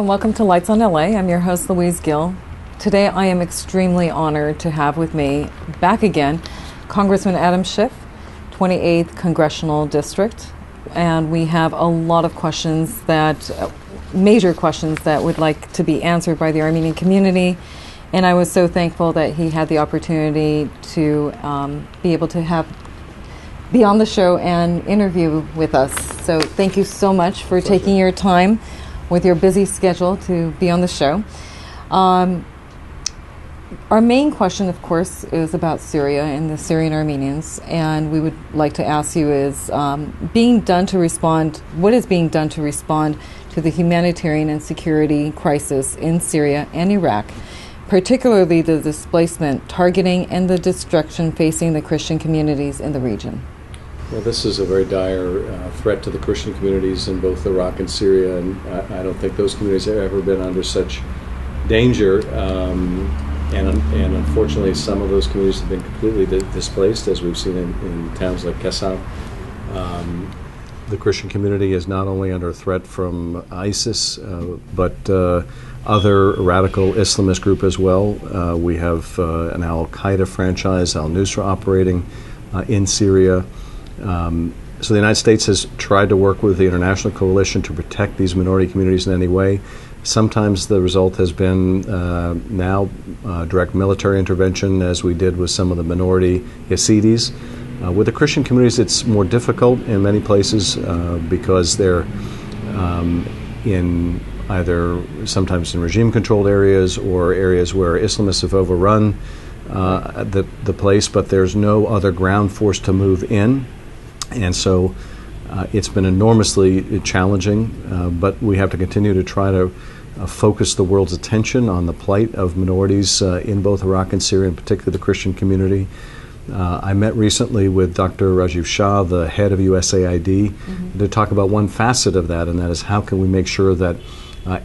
Hello and welcome to Lights on LA. I'm your host, Louise Gill. Today I am extremely honored to have with me, back again, Congressman Adam Schiff, 28th Congressional District. And we have a lot of questions major questions that would like to be answered by the Armenian community. And I was so thankful that he had the opportunity to be able to be on the show and interview with us. So thank you so much for taking your time with your busy schedule to be on the show. Our main question, of course, is about Syria and the Syrian Armenians. And we would like to ask you what is being done to respond to the humanitarian and security crisis in Syria and Iraq, particularly the displacement, targeting, and the destruction facing the Christian communities in the region. Well, this is a very dire threat to the Christian communities in both Iraq and Syria, and I don't think those communities have ever been under such danger. And unfortunately, some of those communities have been completely displaced, as we've seen in towns like Kasab. The Christian community is not only under threat from ISIS, but other radical Islamist group as well. We have an al-Qaeda franchise, al-Nusra, operating in Syria. So the United States has tried to work with the international coalition to protect these minority communities in any way. Sometimes the result has been direct military intervention, as we did with some of the minority Yazidis. With the Christian communities, it's more difficult in many places because they're in either sometimes in regime-controlled areas or areas where Islamists have overrun the place, but there's no other ground force to move in. And so it's been enormously challenging, but we have to continue to try to focus the world's attention on the plight of minorities in both Iraq and Syria, in particular the Christian community. I met recently with Dr. Rajiv Shah, the head of USAID, to talk about one facet of that, and that is how can we make sure that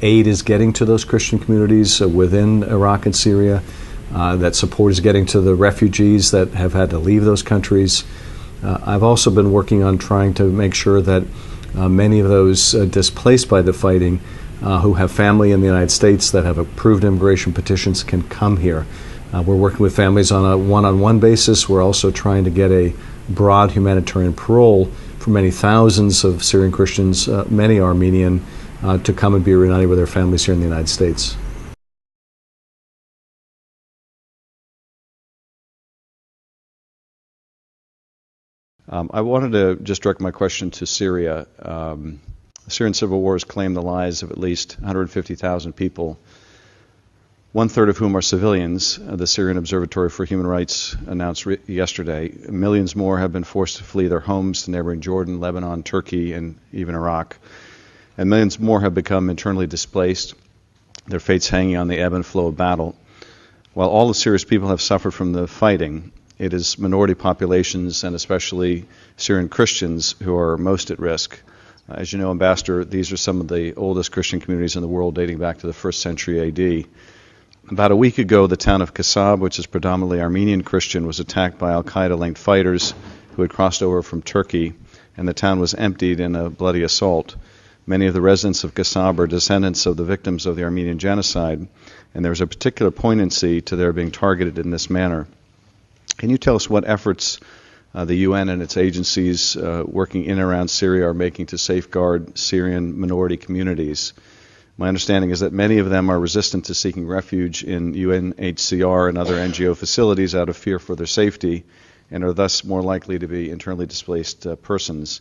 aid is getting to those Christian communities within Iraq and Syria, that support is getting to the refugees that have had to leave those countries. I've also been working on trying to make sure that many of those displaced by the fighting who have family in the United States that have approved immigration petitions can come here. We're working with families on a one-on-one basis. We're also trying to get a broad humanitarian parole for many thousands of Syrian Christians, many Armenian, to come and be reunited with their families here in the United States. I wanted to just direct my question to Syria. The Syrian civil war has claimed the lives of at least 150,000 people, one-third of whom are civilians. The Syrian Observatory for Human Rights announced yesterday. Millions more have been forced to flee their homes to neighboring Jordan, Lebanon, Turkey, and even Iraq. And millions more have become internally displaced, their fates hanging on the ebb and flow of battle. While all the Syrian people have suffered from the fighting, it is minority populations, and especially Syrian Christians, who are most at risk. As you know, Ambassador, these are some of the oldest Christian communities in the world, dating back to the 1st century A.D. About a week ago, the town of Kasab, which is predominantly Armenian Christian, was attacked by al-Qaeda-linked fighters who had crossed over from Turkey, and the town was emptied in a bloody assault. Many of the residents of Kasab are descendants of the victims of the Armenian Genocide, and there is a particular poignancy to their being targeted in this manner. Can you tell us what efforts the UN and its agencies working in and around Syria are making to safeguard Syrian minority communities? My understanding is that many of them are resistant to seeking refuge in UNHCR and other NGO facilities out of fear for their safety, and are thus more likely to be internally displaced persons.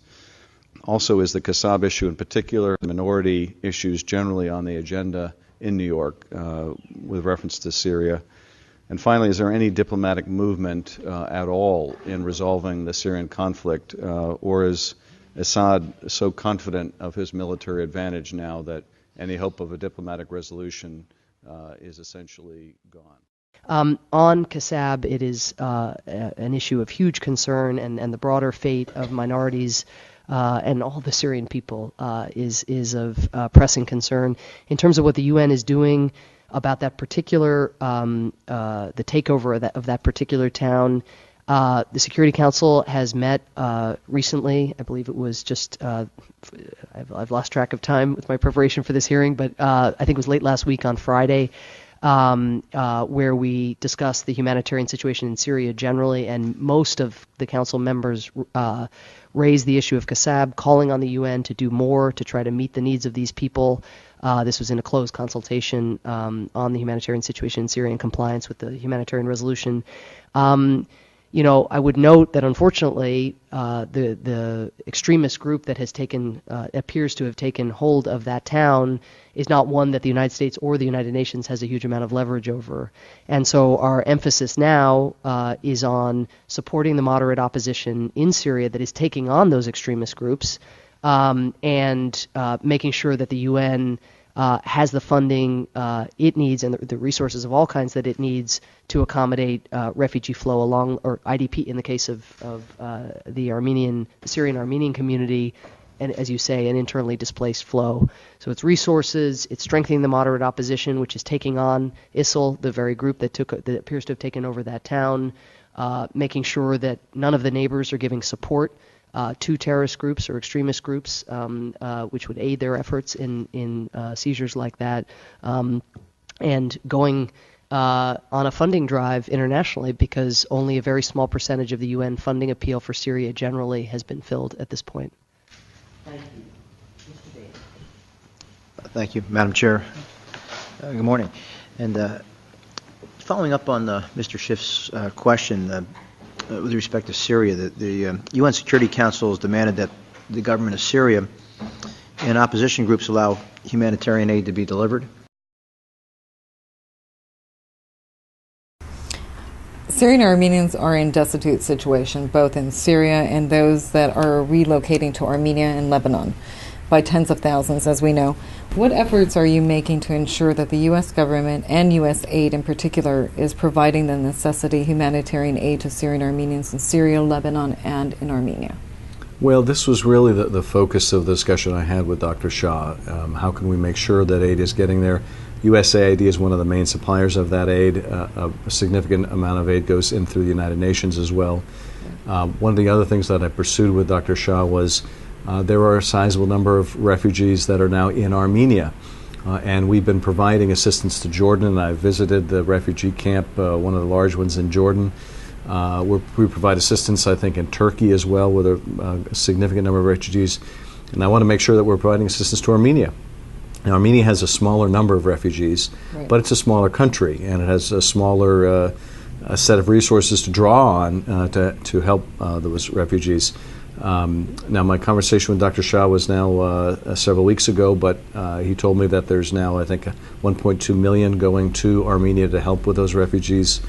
Also, is the Kasab issue in particular, minority issues generally on the agenda in New York with reference to Syria? And finally, is there any diplomatic movement at all in resolving the Syrian conflict, or is Assad so confident of his military advantage now that any hope of a diplomatic resolution is essentially gone? On Kasab, it is an issue of huge concern, and the broader fate of minorities and all the Syrian people is of pressing concern. In terms of what the UN is doing about that particular, the takeover of that particular town, The Security Council has met recently. I believe it was just, I've lost track of time with my preparation for this hearing, but I think it was late last week on Friday, where we discussed the humanitarian situation in Syria generally, and most of the council members raised the issue of Kassab, calling on the UN to do more to try to meet the needs of these people. This was in a closed consultation on the humanitarian situation in Syria in compliance with the humanitarian resolution. I would note that unfortunately the extremist group that has appears to have taken hold of that town is not one that the United States or the United Nations has a huge amount of leverage over. And so our emphasis now is on supporting the moderate opposition in Syria that is taking on those extremist groups, and making sure that the UN has the funding it needs and the resources of all kinds that it needs to accommodate refugee flow along, or IDP in the case of the Syrian Armenian community, and as you say, an internally displaced flow. So it's resources, it's strengthening the moderate opposition, which is taking on ISIL, the very group that appears to have taken over that town, making sure that none of the neighbors are giving support to terrorist groups or extremist groups, which would aid their efforts in seizures like that, and going on a funding drive internationally, because only a very small percentage of the UN funding appeal for Syria generally has been filled at this point. Thank you. Mr. Davis. Thank you, Madam Chair. Good morning. And following up on Mr. Schiff's question, with respect to Syria, the UN Security Council has demanded that the government of Syria and opposition groups allow humanitarian aid to be delivered. Syrian Armenians are in destitute situation, both in Syria and those that are relocating to Armenia and Lebanon, by tens of thousands, as we know. What efforts are you making to ensure that the U.S. government and U.S. aid in particular is providing the necessity humanitarian aid to Syrian Armenians in Syria, Lebanon, and in Armenia? Well, this was really the focus of the discussion I had with Dr. Shah. How can we make sure that aid is getting there? USAID is one of the main suppliers of that aid. A significant amount of aid goes in through the United Nations as well. One of the other things that I pursued with Dr. Shah was there are a sizable number of refugees that are now in Armenia, and we've been providing assistance to Jordan. I visited the refugee camp, one of the large ones in Jordan. We provide assistance, I think, in Turkey as well, with a significant number of refugees. And I want to make sure that we're providing assistance to Armenia. Now, Armenia has a smaller number of refugees, right, but it's a smaller country, and it has a smaller a set of resources to draw on to help those refugees. Now, my conversation with Dr. Shah was now several weeks ago, but he told me that there's now, I think, 1.2 million going to Armenia to help with those refugees.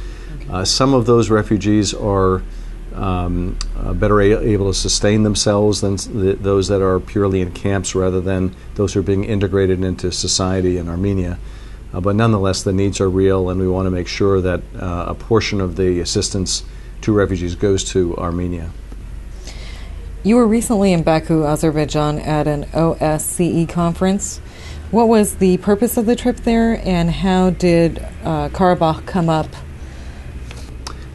Okay. Some of those refugees are better able to sustain themselves than those that are purely in camps, rather than those who are being integrated into society in Armenia. But nonetheless, the needs are real, and we want to make sure that a portion of the assistance to refugees goes to Armenia. You were recently in Baku, Azerbaijan at an OSCE conference. What was the purpose of the trip there, and how did Karabakh come up?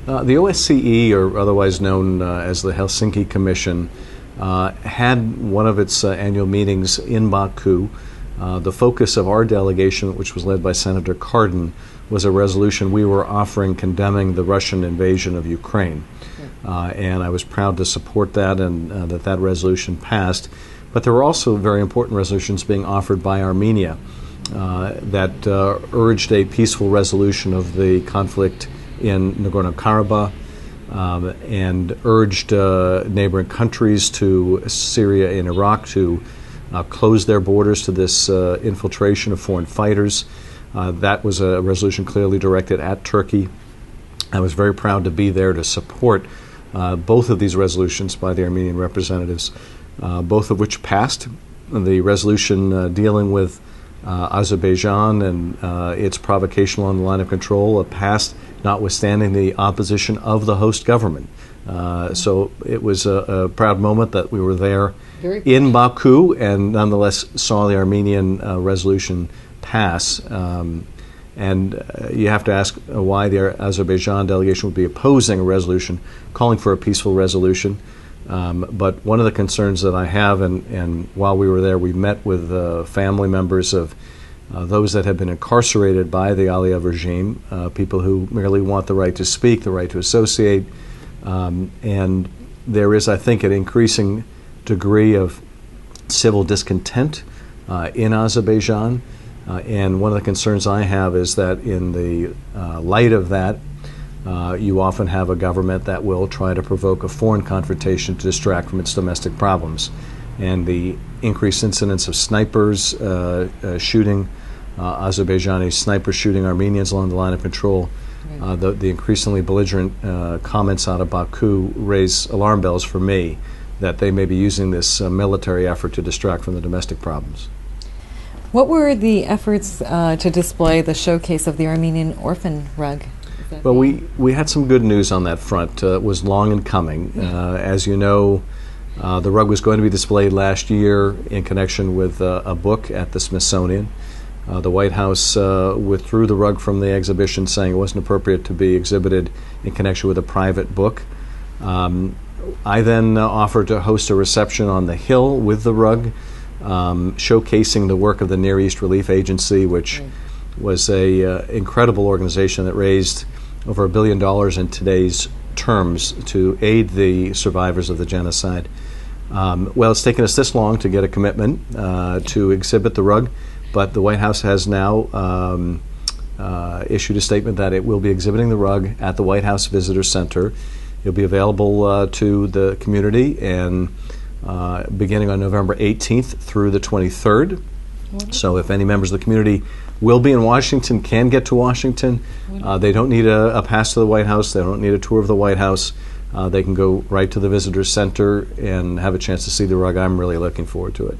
The OSCE, or otherwise known as the Helsinki Commission, had one of its annual meetings in Baku. The focus of our delegation, which was led by Senator Cardin, was a resolution we were offering condemning the Russian invasion of Ukraine. And I was proud to support that, and that resolution passed. But there were also very important resolutions being offered by Armenia that urged a peaceful resolution of the conflict in Nagorno-Karabakh, and urged neighboring countries to Syria and Iraq to close their borders to this infiltration of foreign fighters. That was a resolution clearly directed at Turkey. I was very proud to be there to support both of these resolutions by the Armenian representatives, both of which passed. The resolution dealing with Azerbaijan and its provocation along the line of control passed, notwithstanding the opposition of the host government. So it was a proud moment that we were there in Baku, and nonetheless saw the Armenian resolution pass. And And you have to ask why the Azerbaijan delegation would be opposing a resolution, calling for a peaceful resolution. But one of the concerns that I have, and while we were there, we met with family members of those that have been incarcerated by the Aliyev regime, people who merely want the right to speak, the right to associate. And there is, I think, an increasing degree of civil discontent in Azerbaijan. And one of the concerns I have is that in the light of that, you often have a government that will try to provoke a foreign confrontation to distract from its domestic problems. And the increased incidence of snipers shooting, Azerbaijani snipers shooting Armenians along the line of control, the increasingly belligerent comments out of Baku raise alarm bells for me that they may be using this military effort to distract from the domestic problems. What were the efforts to display the showcase of the Armenian Orphan Rug? Well, we had some good news on that front. It was long in coming. As you know, the rug was going to be displayed last year in connection with a book at the Smithsonian. The White House withdrew the rug from the exhibition, saying it wasn't appropriate to be exhibited in connection with a private book. I then offered to host a reception on the Hill with the rug, showcasing the work of the Near East Relief Agency, which was a incredible organization that raised over $1 billion in today's terms to aid the survivors of the genocide. Well, it's taken us this long to get a commitment to exhibit the rug, but the White House has now issued a statement that it will be exhibiting the rug at the White House Visitor Center. It'll be available to the community and beginning on November 18th through the 23rd. So if any members of the community will be in Washington, can get to Washington, they don't need a pass to the White House, they don't need a tour of the White House. They can go right to the Visitor Center and have a chance to see the rug. I'm really looking forward to it.